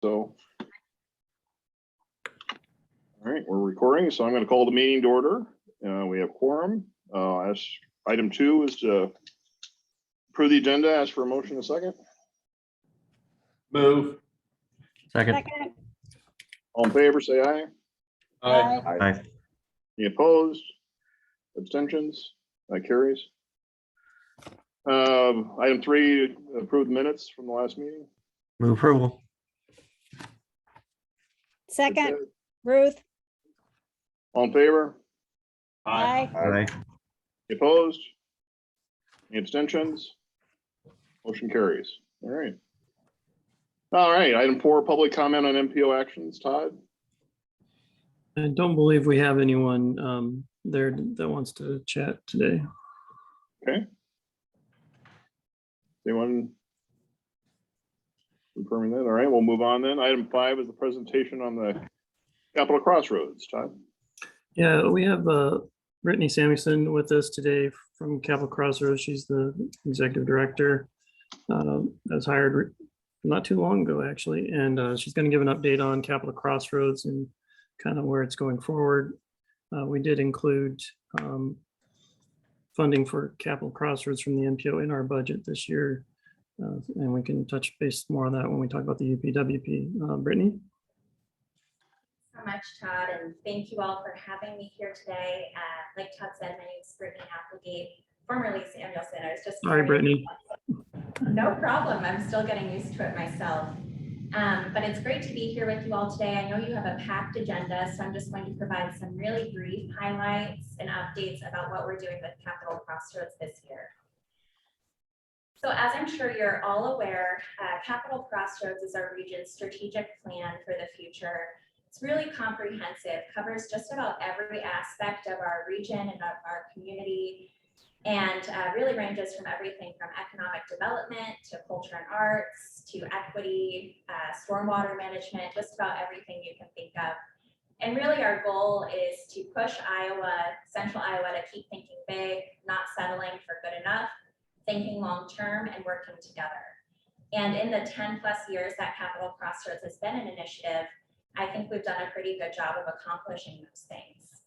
So, all right, we're recording, so I'm going to call the meeting to order. We have quorum. As item 2 is to approve the agenda. Ask for a motion a second. Move. Second. All in favor, say aye. Aye. Aye. Any opposed? Abstentions? That carries. Item 3, approve the minutes from the last meeting. Move approval. Second, Ruth. All in favor? Aye. Aye. Any opposed? Any abstentions? Motion carries. All right. All right, item 4, public comment on MPO actions. Todd? I don't believe we have anyone there that wants to chat today. Okay. Anyone confirming that? All right, we'll move on then. Item 5 is the presentation on the Capital Crossroads. Todd? Yeah, we have Brittany Samuelson with us today from Capital Crossroads. She's the executive director. That was hired not too long ago, actually, and she's going to give an update on Capital Crossroads and kind of where it's going forward. We did include funding for Capital Crossroads from the NPO in our budget this year, and we can touch base more on that when we talk about the UPWP. Brittany? So much, Todd, and thank you all for having me here today. Like Todd said, my name is Brittany Applegate, formerly Samuelson. I was just Sorry, Brittany. No problem. I'm still getting used to it myself. But it's great to be here with you all today. I know you have a packed agenda, so I'm just going to provide some really brief highlights and updates about what we're doing with Capital Crossroads this year. So as I'm sure you're all aware, Capital Crossroads is our region's strategic plan for the future. It's really comprehensive, covers just about every aspect of our region and of our community, and really ranges from everything from economic development to culture and arts to equity, stormwater management, just about everything you can think of. And really our goal is to push central Iowa to keep thinking big, not settling for good enough, thinking long-term and working together. And in the 10+ years that Capital Crossroads has been an initiative, I think we've done a pretty good job of accomplishing those things.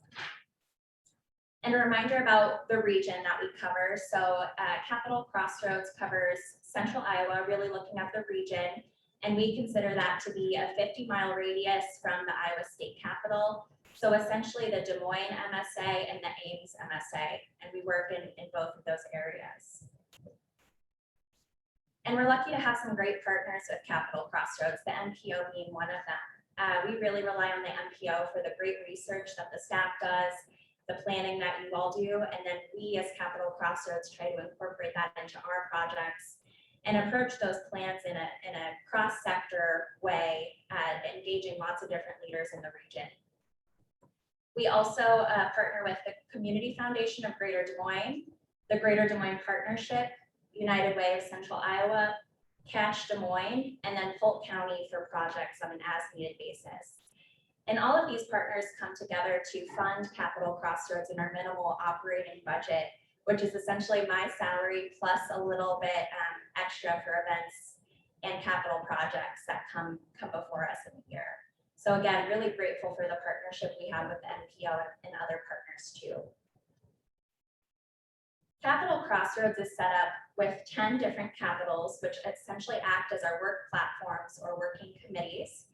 And a reminder about the region that we cover. So Capital Crossroads covers central Iowa, really looking at the region. And we consider that to be a 50-mile radius from the Iowa State Capitol. So essentially the Des Moines MSA and the Ames MSA. And we work in both of those areas. And we're lucky to have some great partners with Capital Crossroads, the MPO being one of them. We really rely on the MPO for the great research that the staff does, the planning that you all do, and then we as Capital Crossroads try to incorporate that into our projects and approach those plans in a cross-sector way, engaging lots of different leaders in the region. We also partner with the Community Foundation of Greater Des Moines, the Greater Des Moines Partnership, United Way of Central Iowa, Cache Des Moines, and then Polk County for projects on an as-needed basis. And all of these partners come together to fund Capital Crossroads in our minimal operating budget, which is essentially my salary plus a little bit extra for events and capital projects that come before us in the year. So again, really grateful for the partnership we have with the NPO and other partners too. Capital Crossroads is set up with 10 different capitals, which essentially act as our work platforms or working committees.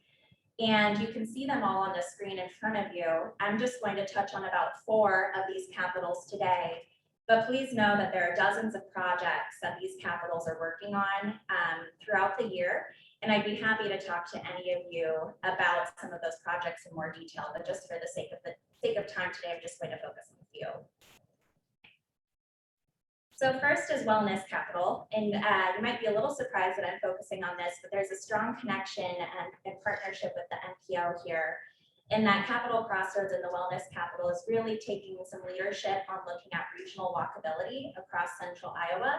And you can see them all on the screen in front of you. I'm just going to touch on about 4 of these capitals today, but please know that there are dozens of projects that these capitals are working on throughout the year. And I'd be happy to talk to any of you about some of those projects in more detail, but just for the sake of time today, I'm just going to focus on a few. So first is Wellness Capital, and you might be a little surprised that I'm focusing on this, but there's a strong connection and partnership with the NPO here, in that Capital Crossroads and the Wellness Capital is really taking some leadership on looking at regional walkability across central Iowa.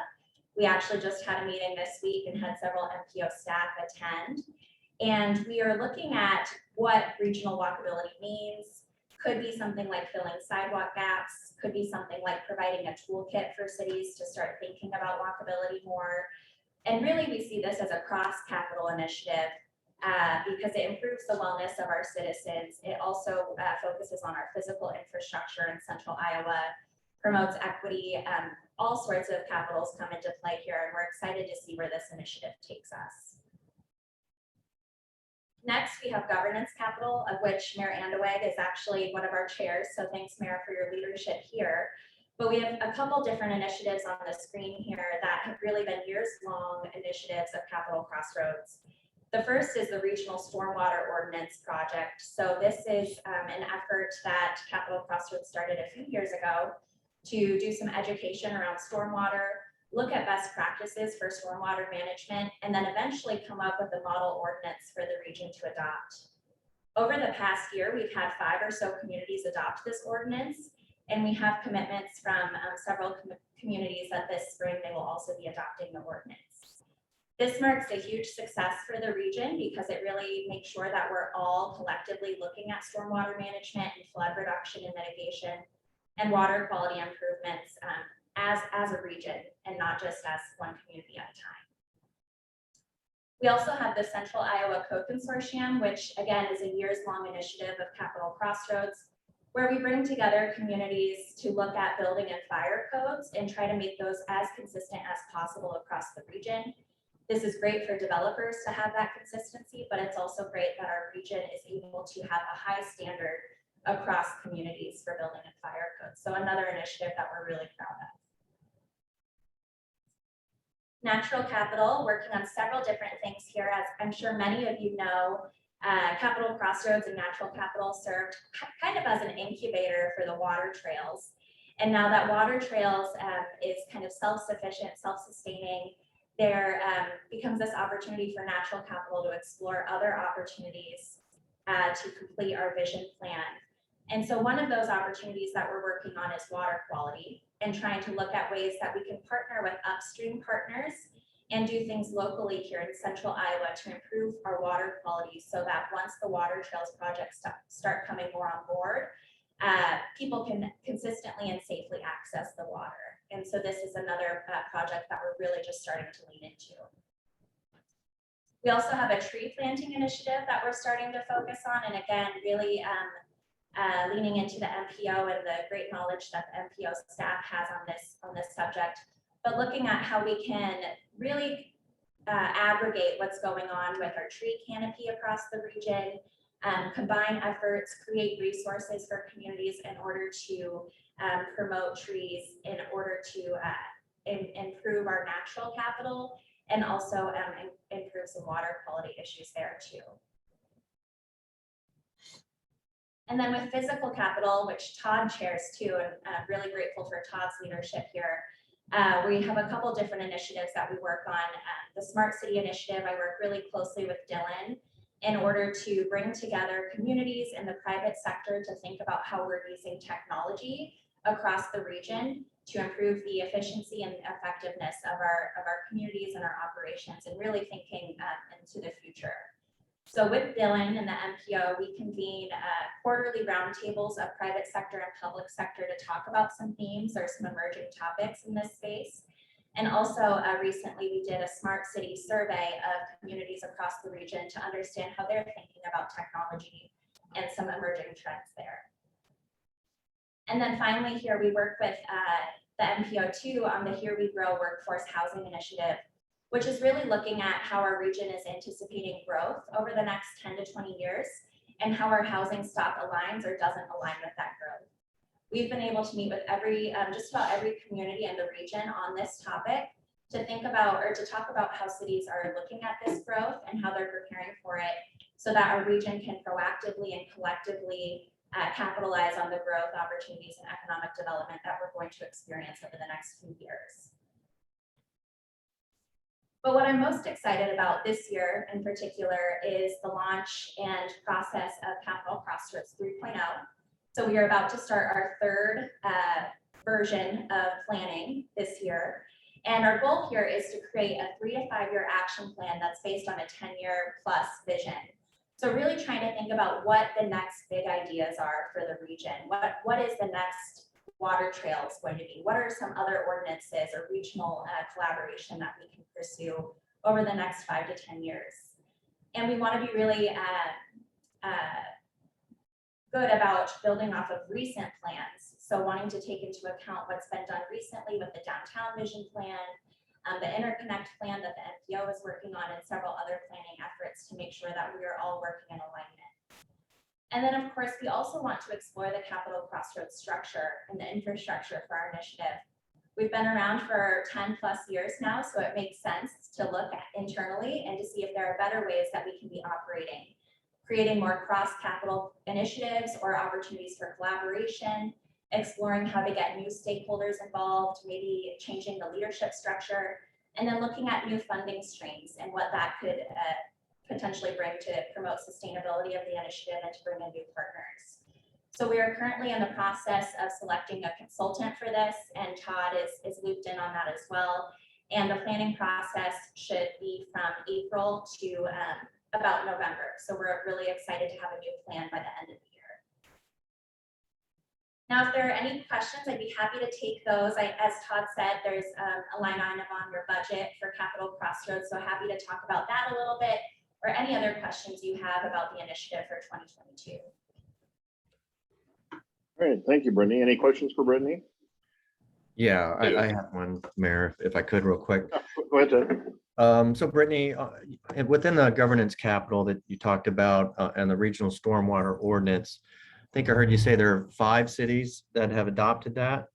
We actually just had a meeting this week and had several NPO staff attend, and we are looking at what regional walkability means. Could be something like filling sidewalk gaps, could be something like providing a toolkit for cities to start thinking about walkability more. And really we see this as a cross-capital initiative because it improves the wellness of our citizens. It also focuses on our physical infrastructure in central Iowa, promotes equity. All sorts of capitals come into play here, and we're excited to see where this initiative takes us. Next, we have governance capital, of which Mayor Andeweg is actually one of our chairs. So thanks, Mayor, for your leadership here. But we have a couple different initiatives on the screen here that have really been years-long initiatives of Capital Crossroads. The first is the Regional Stormwater Ordinance Project. So this is an effort that Capital Crossroads started a few years ago to do some education around stormwater, look at best practices for stormwater management, and then eventually come up with a model ordinance for the region to adopt. Over the past year, we've had 5 or so communities adopt this ordinance, and we have commitments from several communities that this spring they will also be adopting the ordinance. This marks a huge success for the region because it really makes sure that we're all collectively looking at stormwater management and flood reduction and mitigation and water quality improvements as a region and not just as one community at a time. We also have the Central Iowa Code Consortium, which again is a years-long initiative of Capital Crossroads, where we bring together communities to look at building and fire codes and try to make those as consistent as possible across the region. This is great for developers to have that consistency, but it's also great that our region is able to have a high standard across communities for building and fire codes. So another initiative that we're really proud of. Natural Capital, working on several different things here. As I'm sure many of you know, Capital Crossroads and Natural Capital served kind of as an incubator for the water trails. And now that water trails is kind of self-sufficient, self-sustaining, there becomes this opportunity for Natural Capital to explore other opportunities to complete our vision plan. And so one of those opportunities that we're working on is water quality and trying to look at ways that we can partner with upstream partners and do things locally here in central Iowa to improve our water quality so that once the water trails projects start coming more on board, people can consistently and safely access the water. And so this is another project that we're really just starting to lean into. We also have a tree planting initiative that we're starting to focus on, and again, really leaning into the MPO and the great knowledge that the MPO staff has on this subject, but looking at how we can really aggregate what's going on with our tree canopy across the region, combine efforts, create resources for communities in order to promote trees, in order to improve our natural capital, and also improve some water quality issues there too. And then with physical capital, which Todd chairs too, and I'm really grateful for Todd's leadership here. We have a couple different initiatives that we work on. The Smart City Initiative, I work really closely with Dylan in order to bring together communities and the private sector to think about how we're using technology across the region to improve the efficiency and effectiveness of our communities and our operations, and really thinking into the future. So with Dylan and the MPO, we convene quarterly roundtables of private sector and public sector to talk about some themes or some emerging topics in this space. And also recently we did a smart city survey of communities across the region to understand how they're thinking about technology and some emerging trends there. And then finally here we work with the MPO too on the Here We Grow Workforce Housing Initiative, which is really looking at how our region is anticipating growth over the next 10 to 20 years and how our housing stock aligns or doesn't align with that growth. We've been able to meet with just about every community in the region on this topic to think about or to talk about how cities are looking at this growth and how they're preparing for it so that our region can proactively and collectively capitalize on the growth opportunities and economic development that we're going to experience over the next few years. But what I'm most excited about this year in particular is the launch and process of Capital Crossroads 3.0. So we are about to start our third version of planning this year. And our goal here is to create a 3 to 5 year action plan that's based on a 10-year plus vision. So really trying to think about what the next big ideas are for the region. What is the next water trails going to be? What are some other ordinances or regional collaboration that we can pursue over the next 5 to 10 years? And we want to be really good about building off of recent plans. So wanting to take into account what's been done recently with the downtown vision plan, the InterConnect plan that the NPO is working on, and several other planning efforts to make sure that we are all working in alignment. And then, of course, we also want to explore the capital crossroads structure and the infrastructure for our initiative. We've been around for 10 plus years now, so it makes sense to look at internally and to see if there are better ways that we can be operating, creating more cross-capital initiatives or opportunities for collaboration, exploring how to get new stakeholders involved, maybe changing the leadership structure, and then looking at new funding streams and what that could potentially bring to promote sustainability of the initiative and to bring in new partners. So we are currently in the process of selecting a consultant for this, and Todd is looped in on that as well. And the planning process should be from April to about November. So we're really excited to have a new plan by the end of the year. Now, if there are any questions, I'd be happy to take those. As Todd said, there's a line item on your budget for Capital Crossroads, so happy to talk about that a little bit, or any other questions you have about the initiative for 2022. All right, thank you, Brittany. Any questions for Brittany? Yeah, I have one, Mayor, if I could real quick. Go ahead, Ted. So Brittany, within the governance capital that you talked about and the regional stormwater ordinance, I think I heard you say there are 5 cities that have adopted that.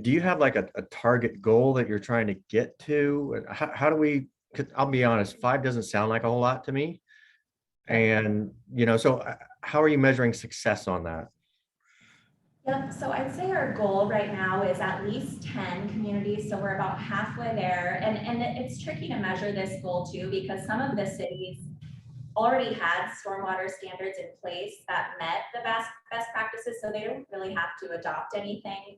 Do you have like a target goal that you're trying to get to? How do we, 'cause I'll be honest, 5 doesn't sound like a whole lot to me. And, you know, so how are you measuring success on that? Yep, so I'd say our goal right now is at least 10 communities, so we're about halfway there. And it's tricky to measure this goal too, because some of the cities already had stormwater standards in place that met the best practices, so they don't really have to adopt anything.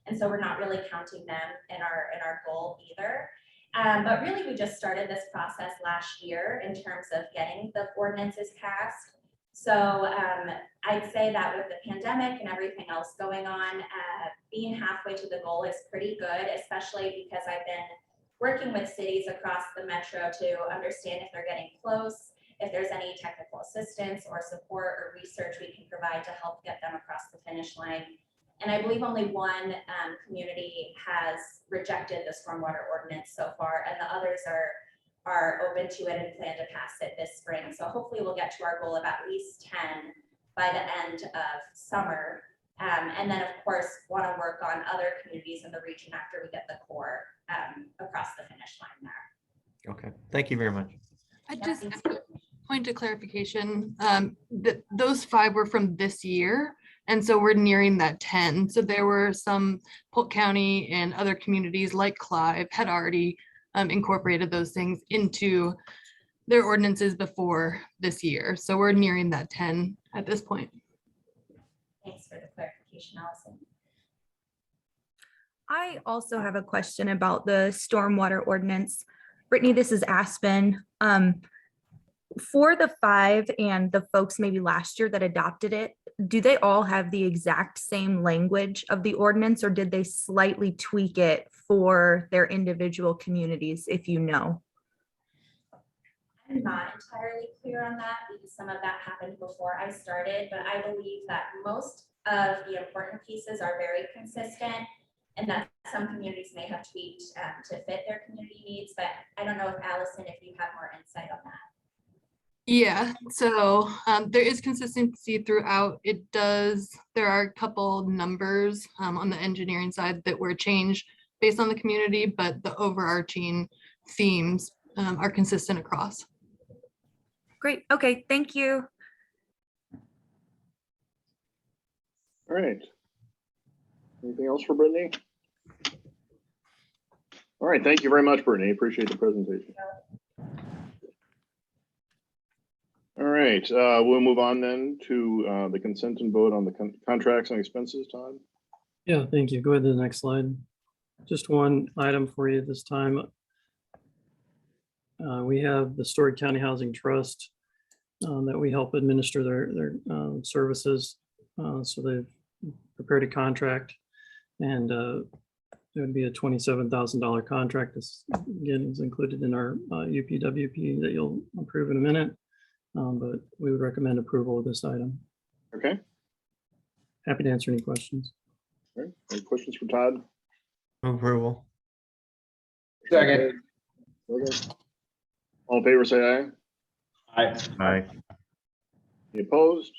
And so we're not really counting them in our goal either. But really, we just started this process last year in terms of getting the ordinances passed. So I'd say that with the pandemic and everything else going on, being halfway to the goal is pretty good, especially because I've been working with cities across the metro to understand if they're getting close, if there's any technical assistance or support or research we can provide to help get them across the finish line. And I believe only one community has rejected the stormwater ordinance so far, and the others are open to it and plan to pass it this spring. So hopefully we'll get to our goal of at least 10 by the end of summer. And then of course, want to work on other communities in the region after we get the core across the finish line there. Okay, thank you very much. I just point of clarification, that those 5 were from this year. And so we're nearing that 10. So there were some Polk County and other communities like Clive had already incorporated those things into their ordinances before this year. So we're nearing that 10 at this point. Thanks for the clarification, Allison. I also have a question about the stormwater ordinance. Brittany, this is Aspen. For the 5 and the folks maybe last year that adopted it, do they all have the exact same language of the ordinance, or did they slightly tweak it for their individual communities, if you know? I'm not entirely clear on that because some of that happened before I started, but I believe that most of the important pieces are very consistent, and that some communities may have tweaked to fit their community needs, but I don't know if Allison, if you have more insight on that. Yeah, so there is consistency throughout. There are a couple numbers on the engineering side that were changed based on the community, but the overarching themes are consistent across. Great. Okay. Thank you. All right. Anything else for Brittany? All right, thank you very much, Brittany. Appreciate the presentation. All right, we'll move on then to the consent and vote on the contracts and expenses, Todd. Yeah, thank you. Go ahead to the next slide. Just one item for you this time. We have the Story County Housing Trust that we help administer their services. So they've prepared a contract, and It would be a $27,000 contract. This again is included in our UPWP that you'll approve in a minute. But we would recommend approval of this item. Okay. Happy to answer any questions. All right. Any questions for Todd? Approval. Second. Okay. All in favor, say aye. Aye. Aye. Any opposed?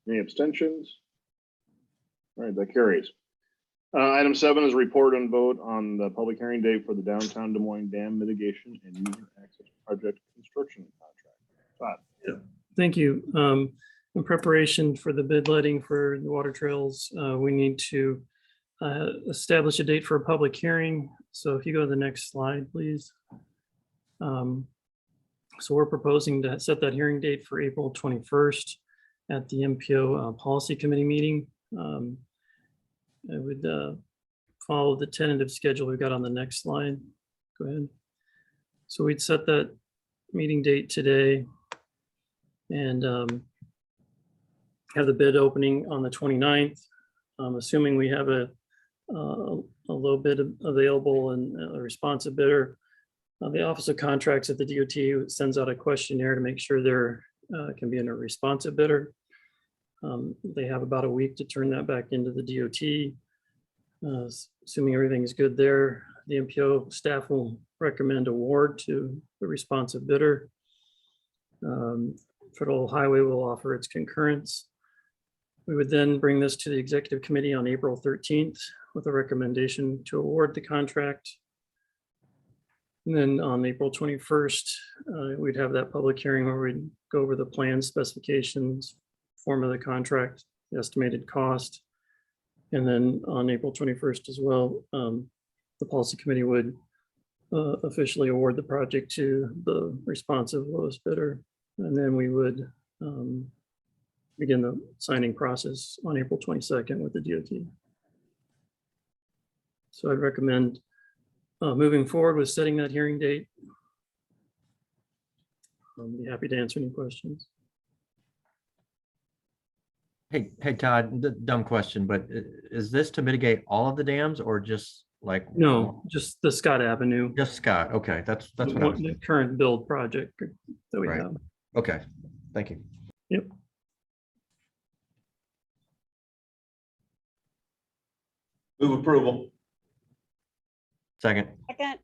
Any abstentions? All right, that carries. Item 7 is report and vote on the public hearing date for the downtown Des Moines Dam mitigation and user access project construction contract. Todd. Thank you. In preparation for the bid letting for the water trails, we need to establish a date for a public hearing. So if you go to the next slide, please. So we're proposing to set that hearing date for April 21st at the MPO Policy Committee meeting. I would follow the tentative schedule we've got on the next slide. Go ahead. So we'd set that meeting date today and have the bid opening on the 29th. Assuming we have a low bid available and a responsive bidder. The Office of Contracts at the DOT sends out a questionnaire to make sure there can be a responsive bidder. They have about a week to turn that back into the DOT. Assuming everything is good there, the MPO staff will recommend award to the responsive bidder. Federal Highway will offer its concurrence. We would then bring this to the Executive Committee on April 13th with a recommendation to award the contract. And then on April 21st, we'd have that public hearing where we'd go over the plan specifications, form of the contract, the estimated cost. And then on April 21st as well, the policy committee would officially award the project to the responsive lowest bidder. And then we would begin the signing process on April 22nd with the DOT. So I'd recommend moving forward with setting that hearing date. I'll be happy to answer any questions. Hey, Todd, dumb question, but is this to mitigate all of the dams or just like? No, just the Scott Avenue. Just Scott. Okay, that's what I was. The current build project that we Right. have. Okay, thank you. Yep. Move approval. Second. Second.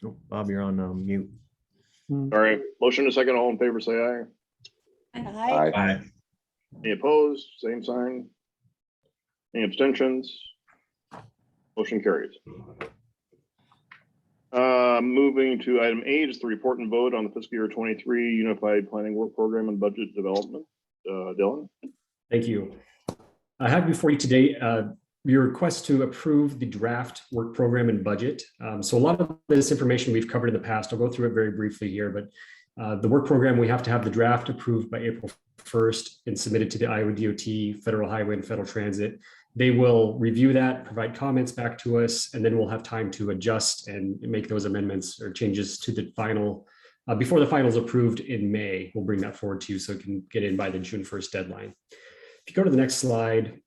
Oh, Bob, you're on mute. All right, motion to second, all in favor, say aye. Aye. Aye. Any opposed? Same sign. Any abstentions? Motion carries. Moving to item 8 is the report and vote on the fiscal year 23 Unified Planning Work Program and Budget Development. Dylan? Thank you. I have before you today your request to approve the draft work program and budget. So a lot of this information we've covered in the past. I'll go through it very briefly here, but the work program, we have to have the draft approved by April 1st and submitted to the Iowa DOT, Federal Highway and Federal Transit. They will review that, provide comments back to us, and then we'll have time to adjust and make those amendments or changes to the final. Before the final is approved in May, we'll bring that forward to you so it can get in by the June 1st deadline. If you go to the next slide,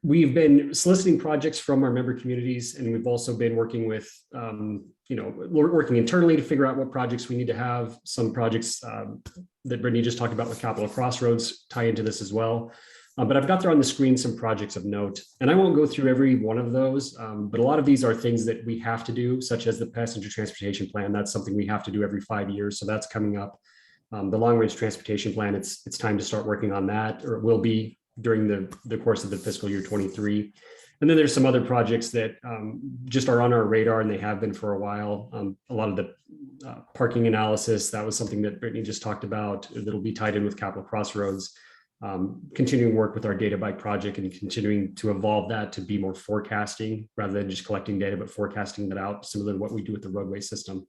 we've been soliciting projects from our member communities, and we've also been working with, working internally to figure out what projects we need to have. Some projects that Brittany just talked about with Capital Crossroads tie into this as well. But I've got there on the screen some projects of note, and I won't go through every one of those, but a lot of these are things that we have to do, such as the passenger transportation plan. That's something we have to do every 5 years, so that's coming up. The long range transportation plan, it's time to start working on that, or it will be during the course of the fiscal year 23. And then there's some other projects that just are on our radar, and they have been for a while. A lot of the parking analysis, that was something that Brittany just talked about, that'll be tied in with Capital Crossroads. Continuing work with our data bike project and continuing to evolve that to be more forecasting rather than just collecting data, but forecasting that out, similar to what we do with the roadway system.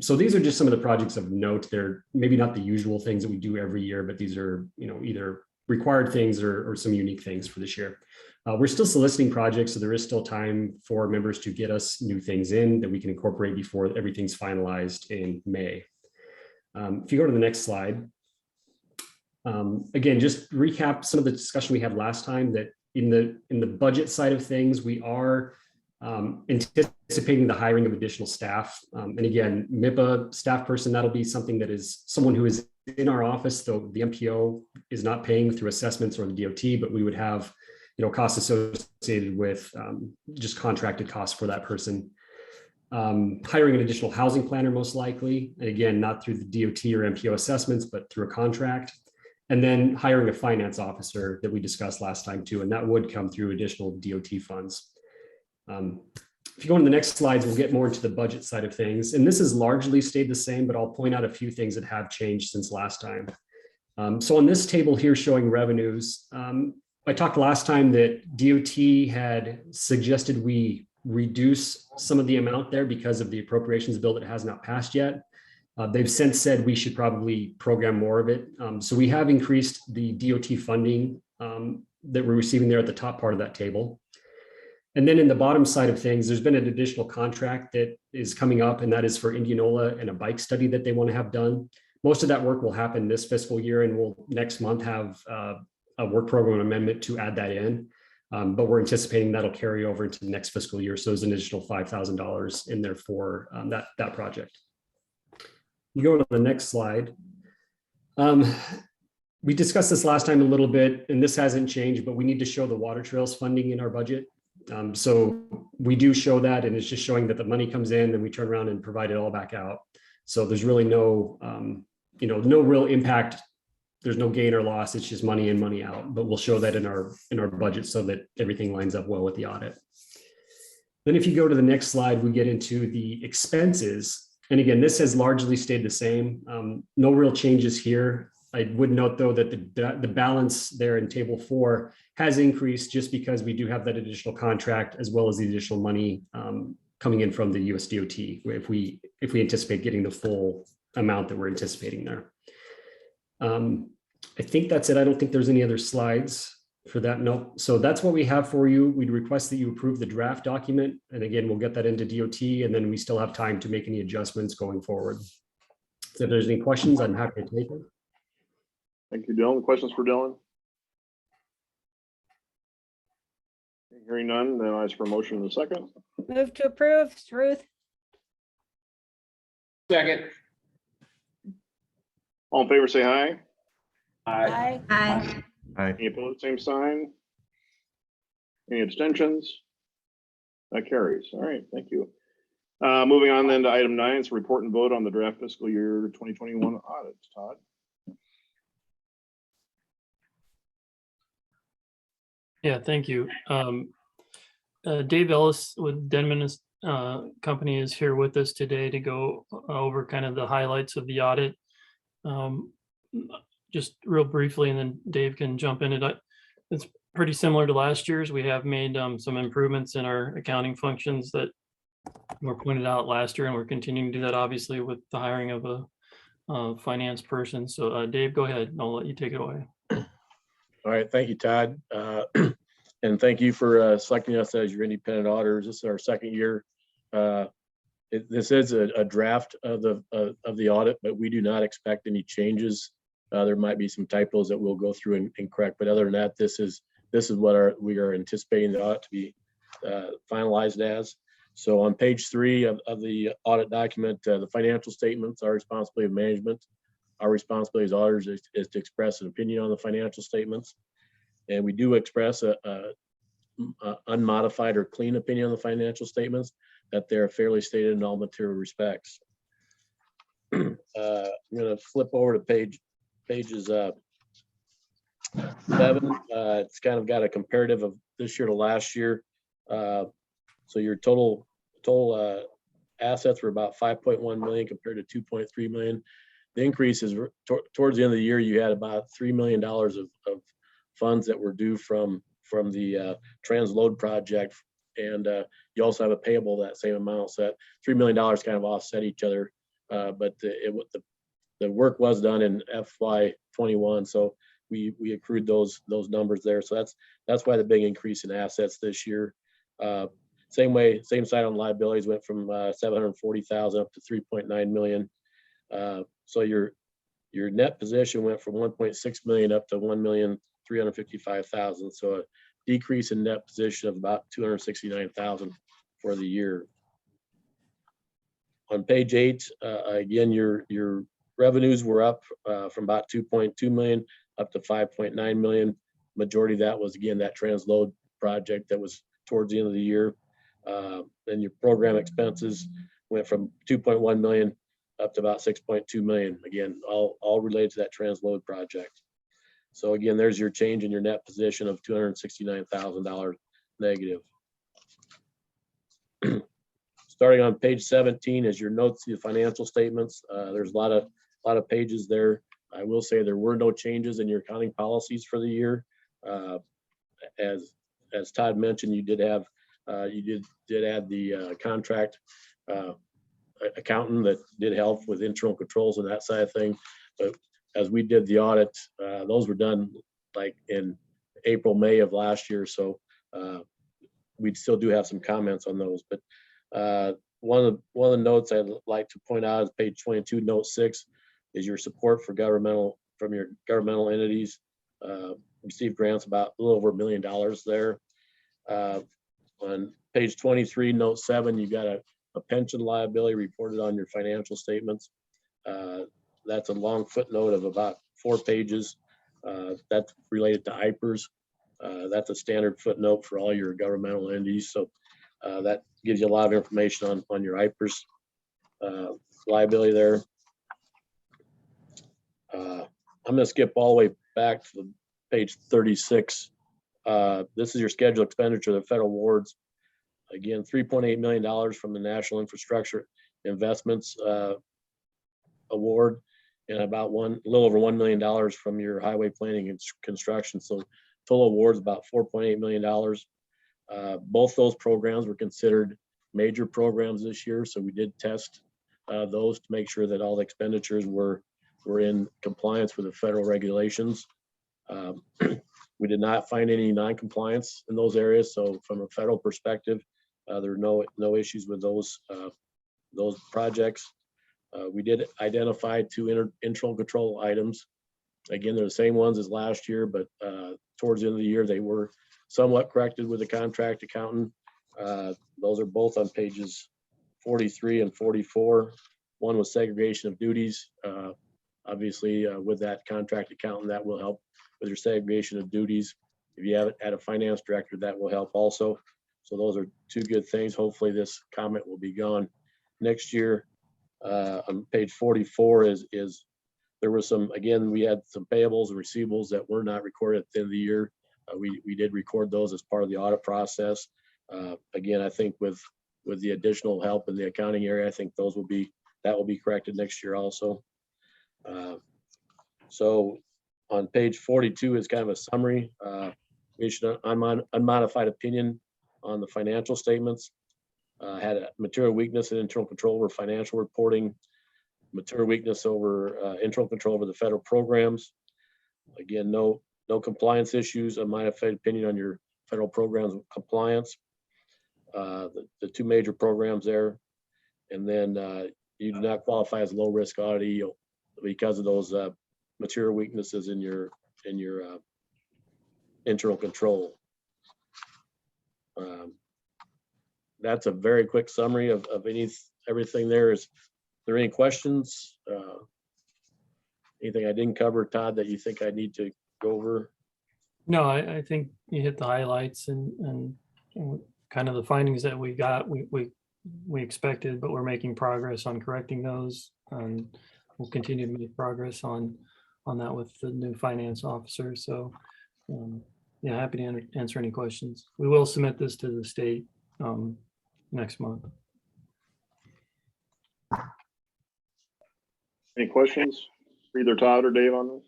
So these are just some of the projects of note. They're maybe not the usual things that we do every year, but these are, either required things or some unique things for this year. We're still soliciting projects, so there is still time for members to get us new things in that we can incorporate before everything's finalized in May. If you go to the next slide, Again, just recap some of the discussion we had last time, that in the budget side of things, we are anticipating the hiring of additional staff. And again, MIPA staff person, that'll be something that is someone who is in our office, though the MPO is not paying through assessments or the DOT, but we would have, costs associated with just contracted costs for that person. Hiring an additional housing planner, most likely, and again, not through the DOT or MPO assessments, but through a contract. And then hiring a finance officer that we discussed last time too, and that would come through additional DOT funds. If you go on the next slides, we'll get more into the budget side of things. And this has largely stayed the same, but I'll point out a few things that have changed since last time. So on this table here showing revenues, I talked last time that DOT had suggested we reduce some of the amount there because of the appropriations bill that has not passed yet. They've since said we should probably program more of it. So we have increased the DOT funding that we're receiving there at the top part of that table. And then in the bottom side of things, there's been an additional contract that is coming up, and that is for Indianola and a bike study that they want to have done. Most of that work will happen this fiscal year, and we'll next month have a work program amendment to add that in. But we're anticipating that'll carry over into the next fiscal year. So there's an additional $5,000 in there for that project. You go to the next slide. We discussed this last time a little bit, and this hasn't changed, but we need to show the water trails funding in our budget. So we do show that, and it's just showing that the money comes in and we turn around and provide it all back out. So there's really no, no real impact. There's no gain or loss. It's just money in, money out. But we'll show that in our budget so that everything lines up well with the audit. Then if you go to the next slide, we get into the expenses. And again, this has largely stayed the same. No real changes here. I would note though that the balance there in table 4 has increased just because we do have that additional contract as well as the additional money coming in from the US DOT if we anticipate getting the full amount that we're anticipating there. I think that's it. I don't think there's any other slides for that. No. So that's what we have for you. We'd request that you approve the draft document. And again, we'll get that into DOT, and then we still have time to make any adjustments going forward. So if there's any questions, I'm happy to take them. Thank you, Dylan. Questions for Dylan? Hearing none, then I ask for a motion in a second. Move to approve, Ruth. Second. All in favor, say aye. Aye. Aye. Any opposed, same sign. Any abstentions? That carries. All right, thank you. Moving on then to item 9, it's report and vote on the draft fiscal year 2021 audits. Todd? Yeah, thank you. Dave Ellis with Denman Company is here with us today to go over kind of the highlights of the audit. Just real briefly, and then Dave can jump in. It's pretty similar to last year's. We have made some improvements in our accounting functions that were pointed out last year, and we're continuing to do that obviously with the hiring of a finance person. So Dave, go ahead, and I'll let you take it away. All right, thank you, Todd. And thank you for selecting us as your independent auditors. This is our second year. This is a draft of the audit, but we do not expect any changes. There might be some typos that we'll go through and correct, but other than that, this is what we are anticipating the audit to be finalized as. So on page 3 of the audit document, the financial statements are responsibility of management. Our responsibility as auditors is to express an opinion on the financial statements. And we do express a unmodified or clean opinion on the financial statements, that they're fairly stated in all material respects. I'm going to flip over to pages 7. It's kind of got a comparative of this year to last year. So your total assets were about 5.1 million compared to 2.3 million. The increase is towards the end of the year, you had about $3 million of funds that were due from the Transload project. And you also have a payable that same amount. So that $3 million kind of offset each other. But the work was done in FY21. So we accrued those numbers there. So that's why the big increase in assets this year. Same side on liabilities, went from 740,000 up to 3.9 million. So your your net position went from 1.6 million up to 1,355,000. So a decrease in net position of about 269,000 for the year. On page 8, again, your revenues were up from about 2.2 million up to 5.9 million. Majority of that was, again, that transload project that was towards the end of the year. Then your program expenses went from 2.1 million up to about 6.2 million. Again, all related to that transload project. So again, there's your change in your net position of $269,000 negative. Starting on page 17 is your notes to the financial statements. There's a lot of pages there. I will say there were no changes in your accounting policies for the year. As Todd mentioned, you did add the contract accountant that did help with internal controls and that side of thing. But as we did the audit, those were done like in April, May of last year. So we still do have some comments on those. But one of the notes I'd like to point out is page 22, note 6, is your support for from your governmental entities. Received grants about a little over $1 million there. On page 23, note 7, you got a pension liability reported on your financial statements. That's a long footnote of about 4 pages. That's related to IPERS. That's a standard footnote for all your governmental entities. So that gives you a lot of information on your IPERS liability there. I'm going to skip all the way back to page 36. This is your scheduled expenditure of the federal awards. Again, $3.8 million from the National Infrastructure Investments Award, and about a little over $1 million from your highway planning and construction. So total awards about $4.8 million. Both those programs were considered major programs this year, so we did test those to make sure that all the expenditures were in compliance with the federal regulations. We did not find any non-compliance in those areas. So from a federal perspective, there are no issues with those projects. We did identify 2 internal control items. Again, they're the same ones as last year, but towards the end of the year, they were somewhat corrected with the contract accountant. Those are both on pages 43 and 44. One was segregation of duties. Obviously, with that contract accountant, that will help with your segregation of duties. If you have it at a finance director, that will help also. So those are 2 good things. Hopefully this comment will be gone next year. On page 44 is there was some, again, we had some payables and receivables that were not recorded at the end of the year. We did record those as part of the audit process. Again, I think with the additional help in the accounting area, I think that will be corrected next year also. So on page 42 is kind of a summary. We issued an unmodified opinion on the financial statements. Had a material weakness in internal control over financial reporting, material weakness over internal control over the federal programs. Again, no compliance issues. A modified opinion on your federal programs compliance. The 2 major programs there. And then you do not qualify as low risk audit because of those material weaknesses in your internal control. That's a very quick summary of everything there. Is there any questions? Anything I didn't cover, Todd, that you think I need to go over? No, I think you hit the highlights and kind of the findings that we got, we expected, but we're making progress on correcting those. And we'll continue to make progress on that with the new finance officer. So yeah, happy to answer any questions. We will submit this to the state next month. Any questions for either Todd or Dave on this?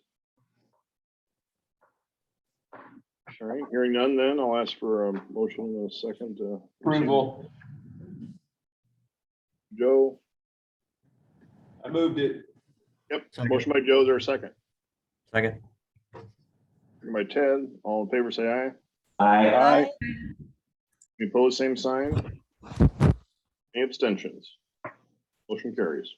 All right, hearing none, then I'll ask for a motion in a second. Approval. Joe? I moved it. Yep, Second. motion by Joe, is there a second? Second. Second by Ted, all in favor, say aye. Aye. Any opposed, same sign. Any abstentions? Motion carries.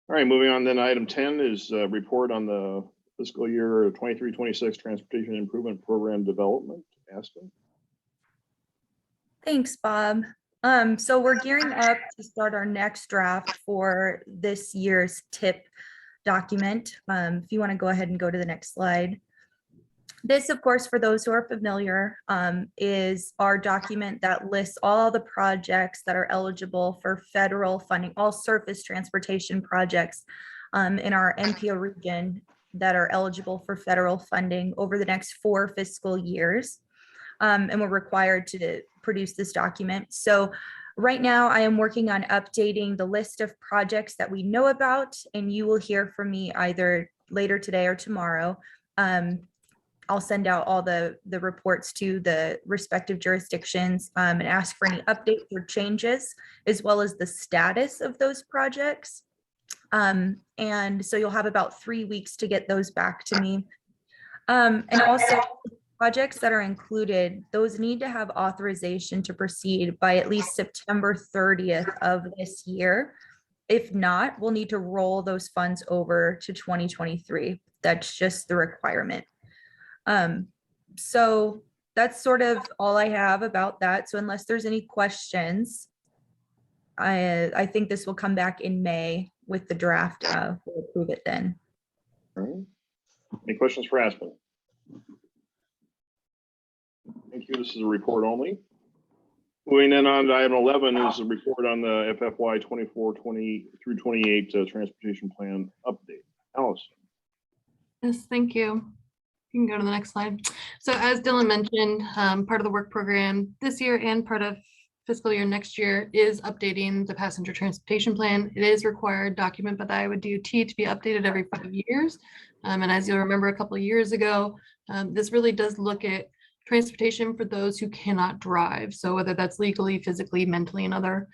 All right, moving on then, item 10 is a report on the fiscal year 23-26 Transportation Improvement Program Development. Aspen? Thanks, Bob. So we're gearing up to start our next draft for this year's TIP document. If you want to go ahead and go to the next slide. This, of course, for those who are familiar, is our document that lists all the projects that are eligible for federal funding, all surface transportation projects in our MPO region that are eligible for federal funding over the next 4 fiscal years. And we're required to produce this document. So right now I am working on updating the list of projects that we know about, and you will hear from me either later today or tomorrow. I'll send out all the reports to the respective jurisdictions and ask for any updates or changes, as well as the status of those projects. And so you'll have about 3 weeks to get those back to me. And also projects that are included, those need to have authorization to proceed by at least September 30th of this year. If not, we'll need to roll those funds over to 2023. That's just the requirement. So that's sort of all I have about that. So unless there's any questions, I think this will come back in May with the draft. We'll approve it then. All right. Any questions for Aspen? Thank you. This is a report only. Moving then on to item 11 is a report on the FFY 24-20 through 28 transportation plan update. Allison. Yes, thank you. You can go to the next slide. So as Dylan mentioned, part of the work program this year and part of fiscal year next year is updating the passenger transportation plan. It is required document by the IWDOT to be updated every 5 years. And as you'll remember a couple of years ago, this really does look at transportation for those who cannot drive. So whether that's legally, physically, mentally, and other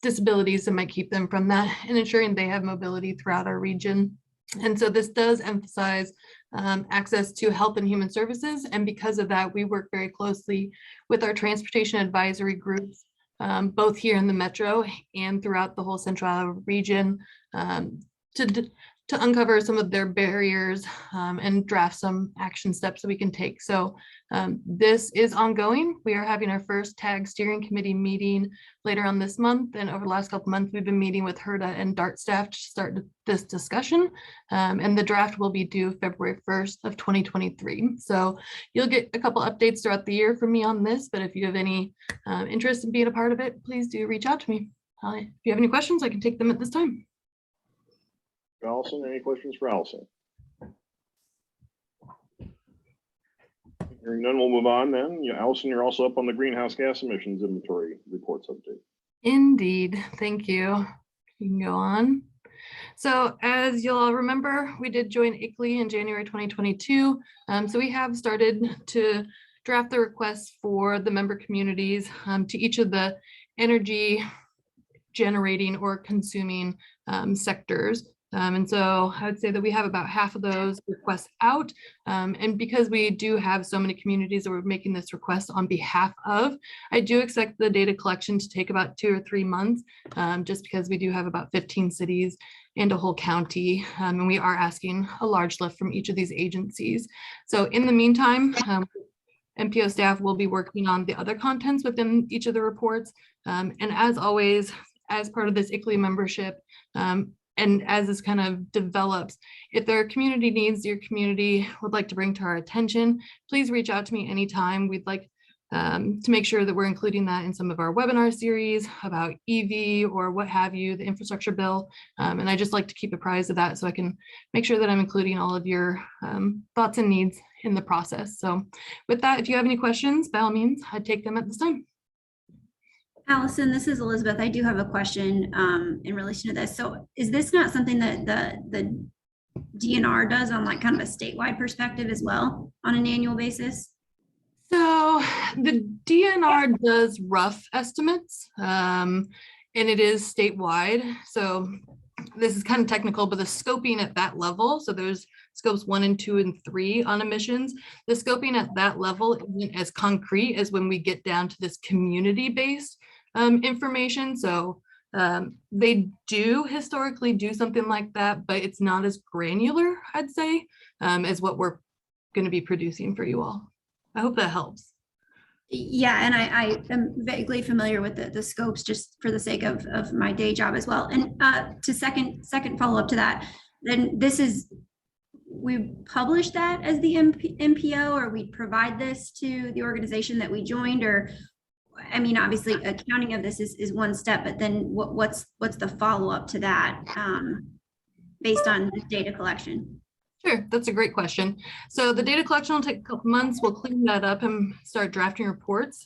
disabilities that might keep them from that, and ensuring they have mobility throughout our region. And so this does emphasize access to health and human services. And because of that, we work very closely with our transportation advisory groups, both here in the metro and throughout the whole Central Iowa region, to uncover some of their barriers and draft some action steps that we can take. So this is ongoing. We are having our first TAG steering committee meeting later on this month. And over the last couple of months, we've been meeting with HRDA and DART staff to start this discussion. And the draft will be due February 1st of 2023. So you'll get a couple updates throughout the year from me on this, but if you have any interest in being a part of it, please do reach out to me. If you have any questions, I can take them at this time. Allison, any questions for Allison? Hearing none, we'll move on then. Allison, you're also up on the greenhouse gas emissions inventory reports update. Indeed, thank you. You can go on. So as you'll all remember, we did join ICLEI in January 2022. So we have started to draft the requests for the member communities to each of the energy generating or consuming sectors. And so I would say that we have about half of those requests out. And because we do have so many communities that we're making this request on behalf of, I do expect the data collection to take about 2 or 3 months, just because we do have about 15 cities and a whole county. And we are asking a large lift from each of these agencies. So in the meantime, MPO staff will be working on the other contents within each of the reports. And as always, as part of this ICLEI membership, and as this kind of develops, if there are community needs your community would like to bring to our attention, please reach out to me anytime. We'd like to make sure that we're including that in some of our webinar series about EV or what have you, the infrastructure bill. And I just like to keep apprised of that so I can make sure that I'm including all of your thoughts and needs in the process. So with that, if you have any questions, by all means, I'd take them at this time. Allison, this is Elizabeth. I do have a question in relation to this. So is this not something that the DNR does on like kind of a statewide perspective as well on an annual basis? So the DNR does rough estimates and it is statewide. So this is kind of technical, but the scoping at that level, so there's scopes 1 and 2 and 3 on emissions. The scoping at that level isn't as concrete as when we get down to this community-based information. So They do historically do something like that, but it's not as granular, I'd say, as what we're going to be producing for you all. I hope that helps. Yeah, and I am vaguely familiar with the scopes just for the sake of my day job as well. And to second follow up to that, then this is, we publish that as the MPO, or we provide this to the organization that we joined, or, I mean, obviously accounting of this is one step, but then what's the follow up to that based on the data collection? Sure, that's a great question. So the data collection will take a couple months. We'll clean that up and start drafting reports.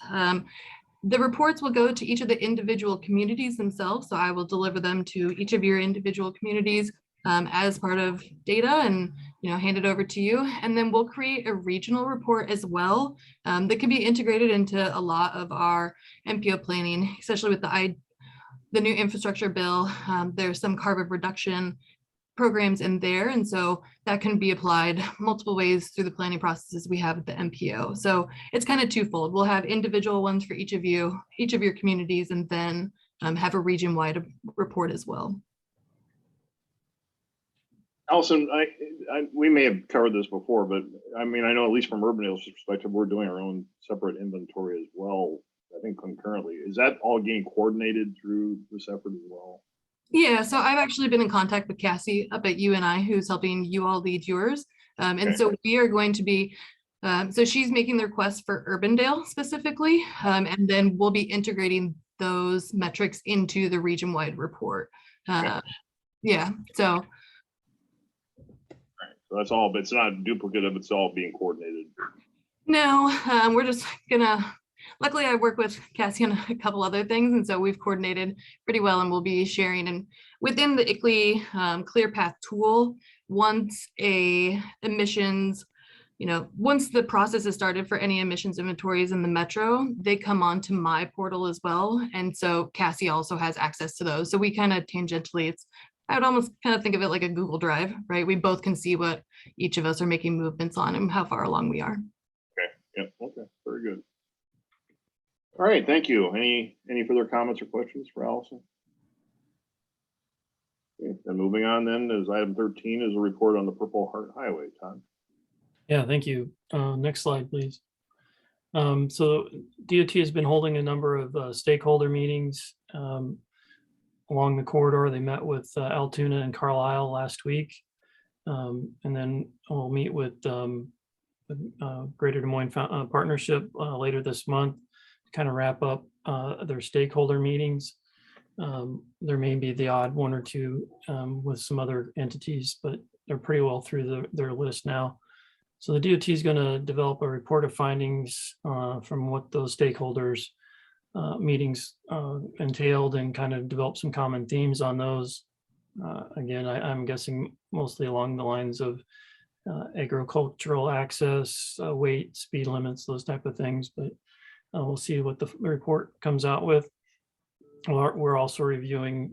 The reports will go to each of the individual communities themselves. So I will deliver them to each of your individual communities as part of data and hand it over to you. And then we'll create a regional report as well that can be integrated into a lot of our MPO planning, especially with the new infrastructure bill. There's some carbon reduction programs in there. And so that can be applied multiple ways through the planning processes we have at the MPO. So it's kind of twofold. We'll have individual ones for each of your communities, and then have a region-wide report as well. Allison, we may have covered this before, but I mean, I know at least from Urbandale's perspective, we're doing our own separate inventory as well. I think concurrently. Is that all getting coordinated through this effort as well? Yeah, so I've actually been in contact with Cassie up at UNI, who's helping you all lead yours. And so we are going to be, so she's making the request for Urbandale specifically, and then we'll be integrating those metrics into the region-wide report. Yeah, so. So that's all, but it's not duplicative, it's all being coordinated. No, we're just gonna, luckily I work with Cassie on a couple other things, and so we've coordinated pretty well, and we'll be sharing. And within the ICLEI ClearPath tool, once once the process is started for any emissions inventories in the metro, they come onto my portal as well. And so Cassie also has access to those. So we kind of tangentially, I would almost kind of think of it like a Google Drive, right? We both can see what each of us are making movements on and how far along we are. Okay, yep, okay, very good. All right, thank you. Any further comments or questions for Allison? Okay, then moving on then is item 13 is a report on the Purple Heart Highway. Todd. Yeah, thank you. Next slide, please. So DOT has been holding a number of stakeholder meetings along the corridor. They met with Altoona and Carlisle last week. And then we'll meet with Greater Des Moines Partnership later this month to kind of wrap up their stakeholder meetings. There may be the odd one or two with some other entities, but they're pretty well through their list now. So the DOT is going to develop a report of findings from what those stakeholders meetings entailed, and kind of develop some common themes on those. Again, I'm guessing mostly along the lines of agricultural access, weight, speed limits, those type of things, but we'll see what the report comes out with. We're also reviewing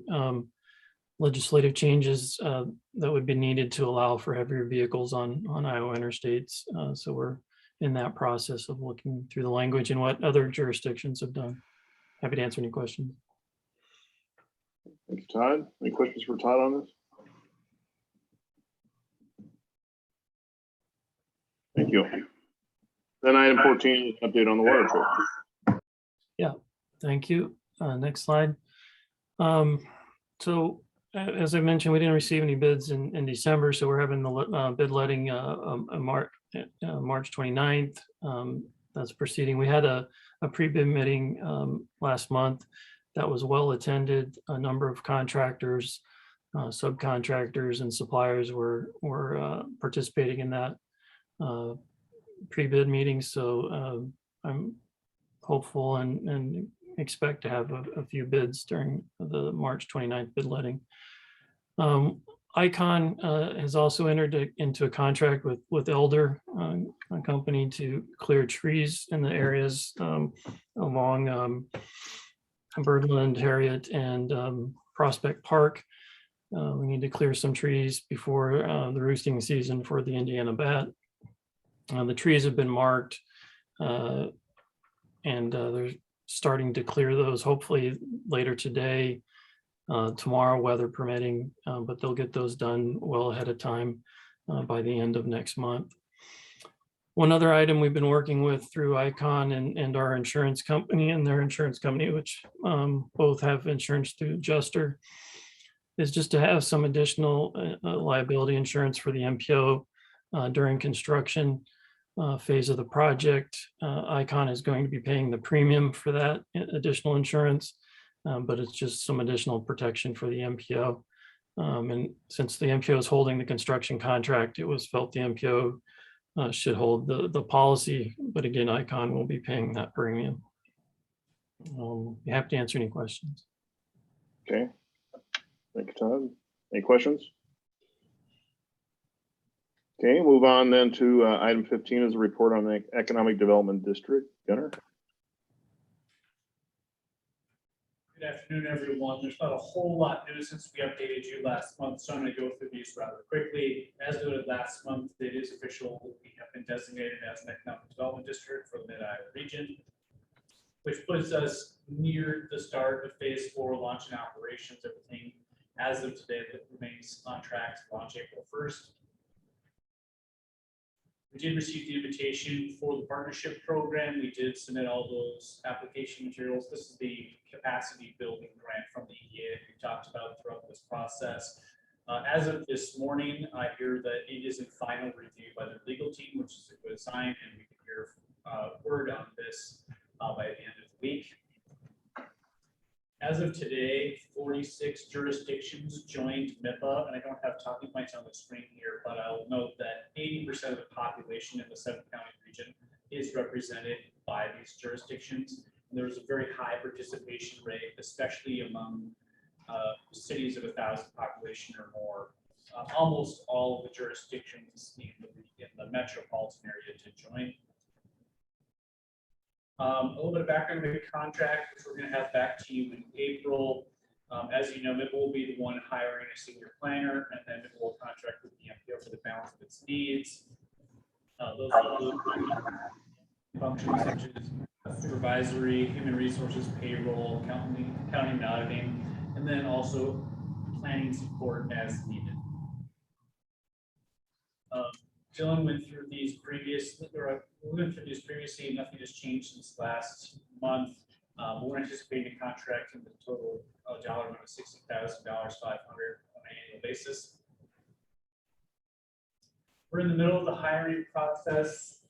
legislative changes that would be needed to allow for heavier vehicles on Iowa interstates. So we're in that process of looking through the language and what other jurisdictions have done. Happy to answer any questions. Thank you, Todd. Any questions for Todd on this? Thank you. Then item 14 is an update on the water trip. Yeah, thank you. Next slide. So as I mentioned, we didn't receive any bids in December, so we're having the bid letting March 29th. That's proceeding. We had a pre-bid meeting last month that was well attended. A number of contractors, subcontractors, and suppliers were participating in that pre-bid meeting. So I'm hopeful and expect to have a few bids during the March 29th bid letting. Icon has also entered into a contract with Elder, a company, to clear trees in the areas along Birdland, Harriet, and Prospect Park. We need to clear some trees before the roosting season for the Indiana bat. The trees have been marked, and they're starting to clear those hopefully later today. tomorrow, weather permitting, but they'll get those done well ahead of time by the end of next month. One other item we've been working with through Icon and our insurance company and their insurance company, which both have insurance through Adjuster, is just to have some additional liability insurance for the MPO during construction phase of the project. Icon is going to be paying the premium for that additional insurance, but it's just some additional protection for the MPO. And since the MPO is holding the construction contract, it was felt the MPO should hold the policy, but again, Icon will be paying that premium. You have to answer any questions. Okay. Thank you, Todd. Any questions? Okay, move on then to item 15 is a report on the Economic Development District. Gunnar? Good afternoon, everyone. There's not a whole lot new since we updated you last month, so I'm going to go through these rather quickly. As noted last month, it is official. We have been designated as an economic development district for the Mid-Iowa region, which puts us near the start of phase 4 launching operations. Everything as of today that remains on track to launch April 1st. We did receive the invitation for the partnership program. We did submit all those application materials. This is the capacity building grant from the EDA that we talked about throughout this process. As of this morning, I hear that it is in final review by the legal team, which is a good sign, and we can hear word on this by the end of the week. As of today, 46 jurisdictions joined MIPA, and I don't have talking points on the screen here, but I'll note that 80% of the population in the 7-county region is represented by these jurisdictions. And there's a very high participation rate, especially among cities of 1,000 population or more. Almost all of the jurisdictions in the metropolitan area to join. A little bit of background on the contract, which we're going to have back to you in April. As you know, MIPA will be the one hiring a senior planner, and then MIPA will contract with the MPO for the balance of its needs. Those include functions such as supervisory, human resources, payroll, accounting and auditing, and then also planning support as needed. Dylan went through these previously, nothing has changed since last month. We're anticipating a contract in the total dollar amount of $60,000, $500 on an annual basis. We're in the middle of the hiring process.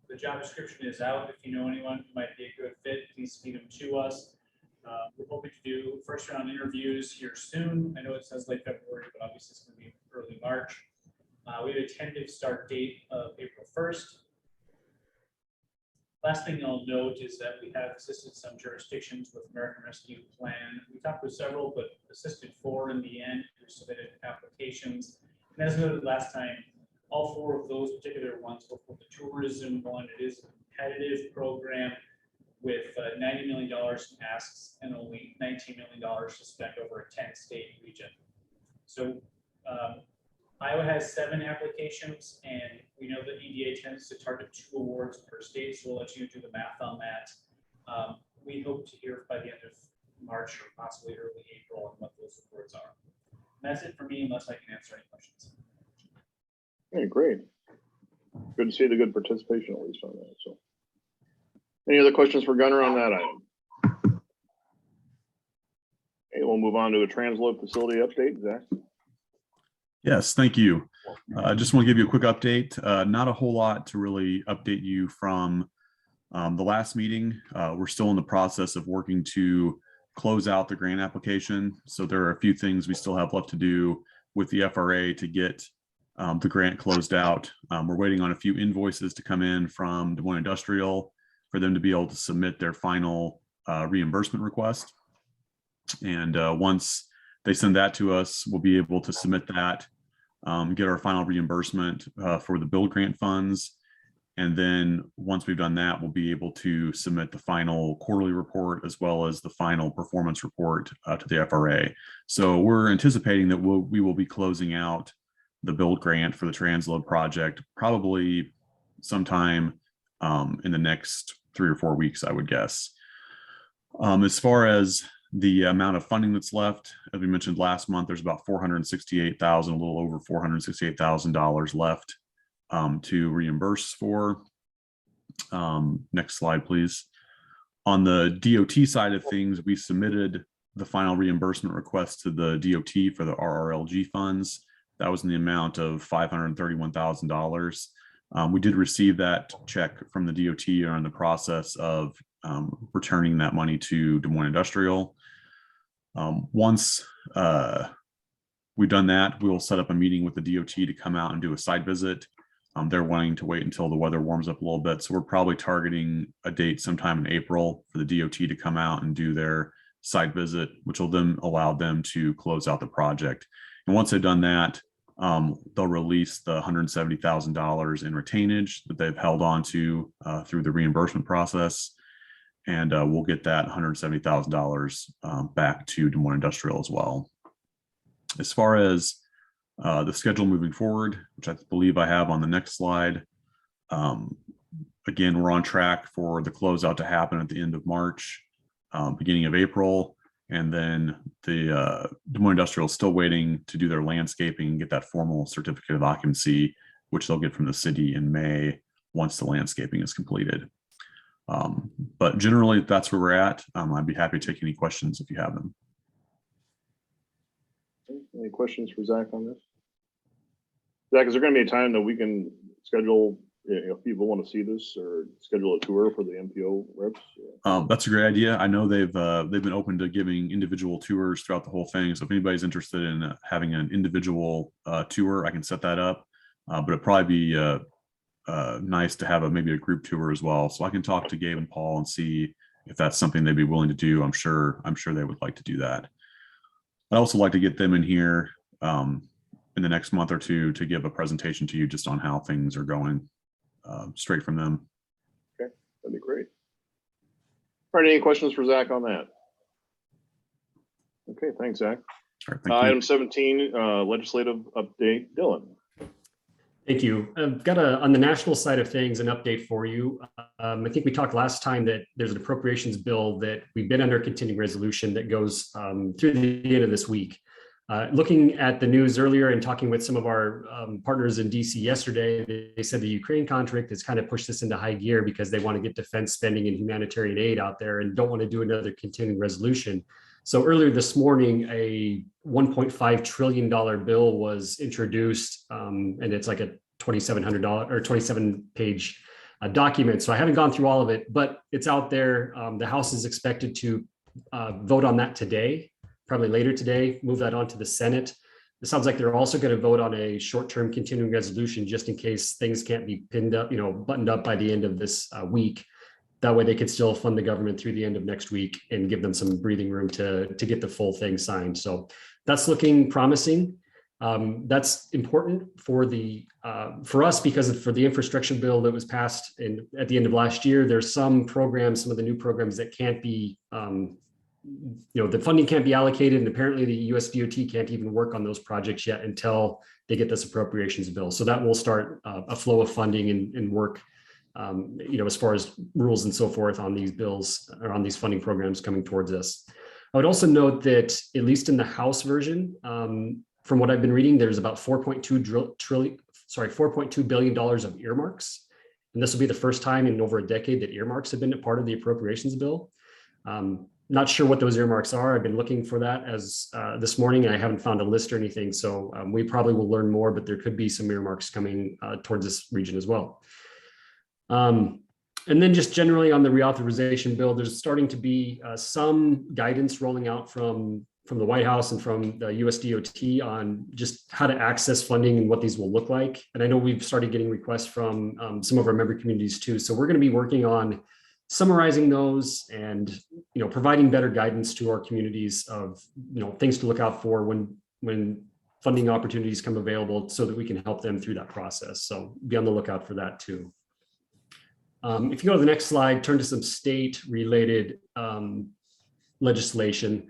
The job description is out. If you know anyone who might be a good fit, please feed them to us. We're hoping to do first round interviews here soon. I know it says late February, but obviously it's going to be early March. We have a tentative start date of April 1st. Last thing I'll note is that we have assisted some jurisdictions with American Rescue Plan. We talked with several, but assisted 4 in the end who submitted applications. And as noted last time, all 4 of those particular ones were for the tourism one. It is a competitive program with $90 million in asks and only $19 million to spend over a 10-state region. So Iowa has 7 applications, and we know that EDA tends to target 2 awards per state, so we'll let you do the math on that. We hope to hear by the end of March or possibly early April on what those awards are. And that's it for me, unless I can answer any questions. Hey, great. Good to see the good participation, at least on that. So, any other questions for Gunnar on that item? Okay, we'll move on to a Transload facility update. Zach? Yes, thank you. I just want to give you a quick update. Not a whole lot to really update you from the last meeting. We're still in the process of working to close out the grant application. So there are a few things we still have left to do with the FRA to get the grant closed out. We're waiting on a few invoices to come in from Des Moines Industrial for them to be able to submit their final reimbursement request. And once they send that to us, we'll be able to submit that, get our final reimbursement for the build grant funds. And then once we've done that, we'll be able to submit the final quarterly report as well as the final performance report to the FRA. So we're anticipating that we will be closing out the build grant for the Transload project probably sometime in the next 3 or 4 weeks, I would guess. As far as The amount of funding that's left, as we mentioned last month, there's about 468,000, a little over $468,000 left to reimburse for. Next slide, please. On the DOT side of things, we submitted the final reimbursement request to the DOT for the RRLG funds. That was in the amount of $531,000. We did receive that check from the DOT and are in the process of returning that money to Des Moines Industrial. Once we've done that, we will set up a meeting with the DOT to come out and do a site visit. They're wanting to wait until the weather warms up a little bit. So we're probably targeting a date sometime in April for the DOT to come out and do their site visit, which will then allow them to close out the project. And once they've done that, they'll release the $170,000 in retainage that they've held on to through the reimbursement process. And we'll get that $170,000 back to Des Moines Industrial as well. As far as the schedule moving forward, which I believe I have on the next slide, again, we're on track for the closeout to happen at the end of March, beginning of April. And then the Des Moines Industrial is still waiting to do their landscaping and get that formal certificate of occupancy, which they'll get from the city in May once the landscaping is completed. But generally, that's where we're at. I'd be happy to take any questions if you have them. Any questions for Zach on this? Zach, is there going to be a time that we can schedule, if people want to see this, or schedule a tour for the MPO reps? That's a great idea. I know they've been open to giving individual tours throughout the whole thing. So if anybody's interested in having an individual tour, I can set that up. But it'd probably be nice to have maybe a group tour as well. So I can talk to Gabe and Paul and see if that's something they'd be willing to do. I'm sure they would like to do that. I'd also like to get them in here in the next month or two to give a presentation to you just on how things are going straight from them. Okay, that'd be great. All right, any questions for Zach on that? Okay, thanks, Zach. All right, thank you. Item 17, legislative update, Dylan. Thank you. I've got on the national side of things, an update for you. I think we talked last time that there's an appropriations bill that we've been under continuing resolution that goes through the end of this week. Looking at the news earlier and talking with some of our partners in DC yesterday, they said the Ukraine conflict has kind of pushed this into high gear because they want to get defense spending and humanitarian aid out there and don't want to do another continuing resolution. So earlier this morning, a $1.5 trillion bill was introduced, and it's like a $2,700 or 27-page document. So I haven't gone through all of it, but it's out there. The House is expected to vote on that today, probably later today, move that on to the Senate. It sounds like they're also going to vote on a short-term continuing resolution just in case things can't be pinned up, buttoned up by the end of this week. That way they could still fund the government through the end of next week and give them some breathing room to get the full thing signed. So that's looking promising. That's important for us because for the infrastructure bill that was passed at the end of last year. There's some programs, some of the new programs that can't be, the funding can't be allocated, and apparently the US DOT can't even work on those projects yet until they get this appropriations bill. So that will start a flow of funding and work. As far as rules and so forth on these bills or on these funding programs coming towards us. I would also note that at least in the House version, from what I've been reading, there's about $4.2 billion of earmarks. And this will be the first time in over a decade that earmarks have been a part of the appropriations bill. Not sure what those earmarks are. I've been looking for that as this morning, and I haven't found a list or anything. So we probably will learn more, but there could be some earmarks coming towards this region as well. And then just generally on the reauthorization bill, there's starting to be some guidance rolling out from the White House and from the US DOT on just how to access funding and what these will look like. And I know we've started getting requests from some of our member communities too. So we're going to be working on summarizing those and providing better guidance to our communities of things to look out for when funding opportunities come available so that we can help them through that process. So be on the lookout for that too. If you go to the next slide, turn to some state-related legislation.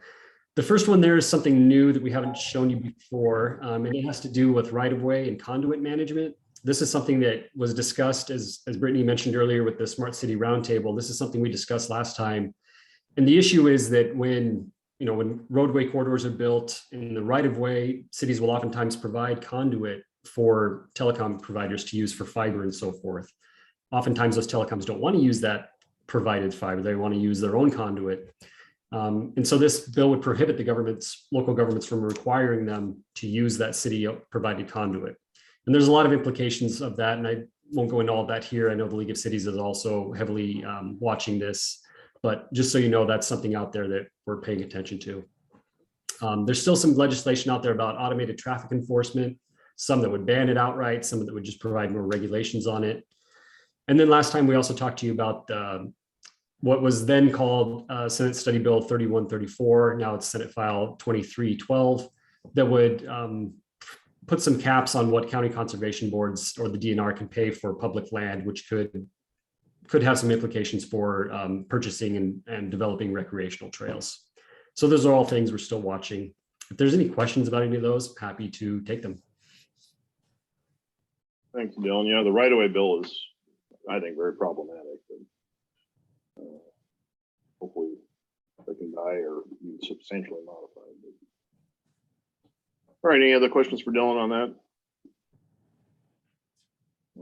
The first one there is something new that we haven't shown you before, and it has to do with right-of-way and conduit management. This is something that was discussed, as Brittany mentioned earlier, with the Smart City Roundtable. This is something we discussed last time. And the issue is that when when roadway corridors are built in the right of way, cities will oftentimes provide conduit for telecom providers to use for fiber and so forth. Oftentimes those telecoms don't want to use that provided fiber. They want to use their own conduit. And so this bill would prohibit the local governments from requiring them to use that city provided conduit. And there's a lot of implications of that. And I won't go into all that here. I know the League of Cities is also heavily watching this, but just so you know, that's something out there that we're paying attention to. There's still some legislation out there about automated traffic enforcement, some that would ban it outright, some that would just provide more regulations on it. And then last time we also talked to you about what was then called Senate Study Bill 3134. Now it's Senate File 2312 that would put some caps on what county conservation boards or the DNR can pay for public land, which could have some implications for purchasing and developing recreational trails. So those are all things we're still watching. If there's any questions about any of those, happy to take them. Thanks, Dylan. Yeah, the right-of-way bill is, I think, very problematic. But, hopefully they can die or be substantially modified. All right, any other questions for Dylan on that?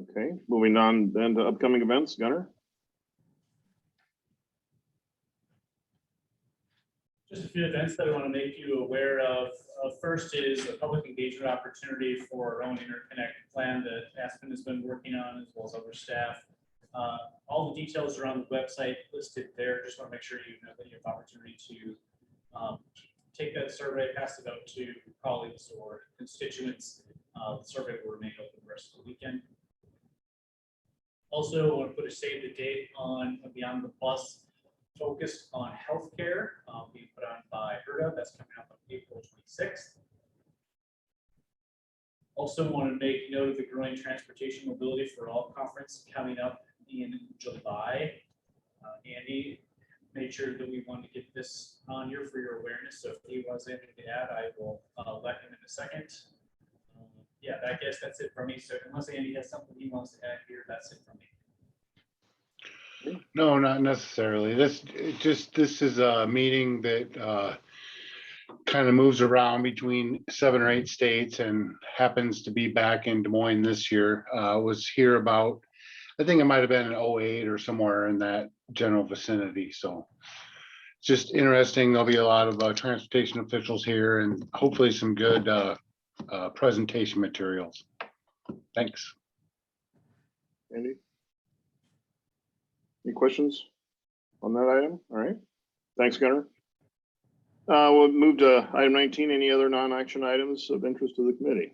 Okay, moving on then to upcoming events, Gunnar? Just a few events that I want to make you aware of. First is a public engagement opportunity for our own InterConnect plan that Aspen has been working on, as well as other staff. All the details are on the website listed there. Just want to make sure you know that you have opportunity to take that survey, pass it out to colleagues or constituents. The survey will remain open the rest of the weekend. Also, I want to put a save the date on Beyond the Bus focused on healthcare, being put on by HERDA. That's coming up on April 26th. Also want to make note of the growing transportation mobility for all conference coming up in July. Andy made sure that we wanted to get this on here for your awareness. So if he was anything to add, I will let him in a second. Yeah, I guess that's it for me. So unless Andy has something he wants to add here, that's it for me. No, not necessarily. This is a meeting that kind of moves around between 7 or 8 states and happens to be back in Des Moines this year. Was here about, I think it might have been in 08 or somewhere in that general vicinity. So just interesting. There'll be a lot of transportation officials here and hopefully some good presentation materials. Thanks. Andy? Any questions on that item? All right. Thanks, Gunnar. We'll move to item 19. Any other non-action items of interest to the committee?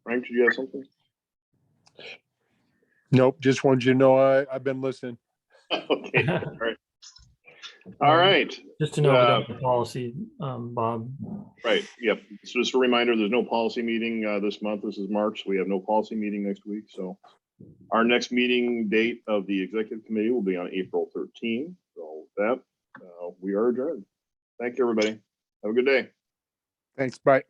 Frank, did you have something? Nope, just wanted you to know I've been listening. Okay, all right. All right. Just to know about the policy, Bob. Right, yep. So just a reminder, there's no policy meeting this month. This is March. So we have no policy meeting next week. So our next meeting date of the executive committee will be on April 13. So with that, we are adjourned. Thank you, everybody. Have a good day. Thanks, bye.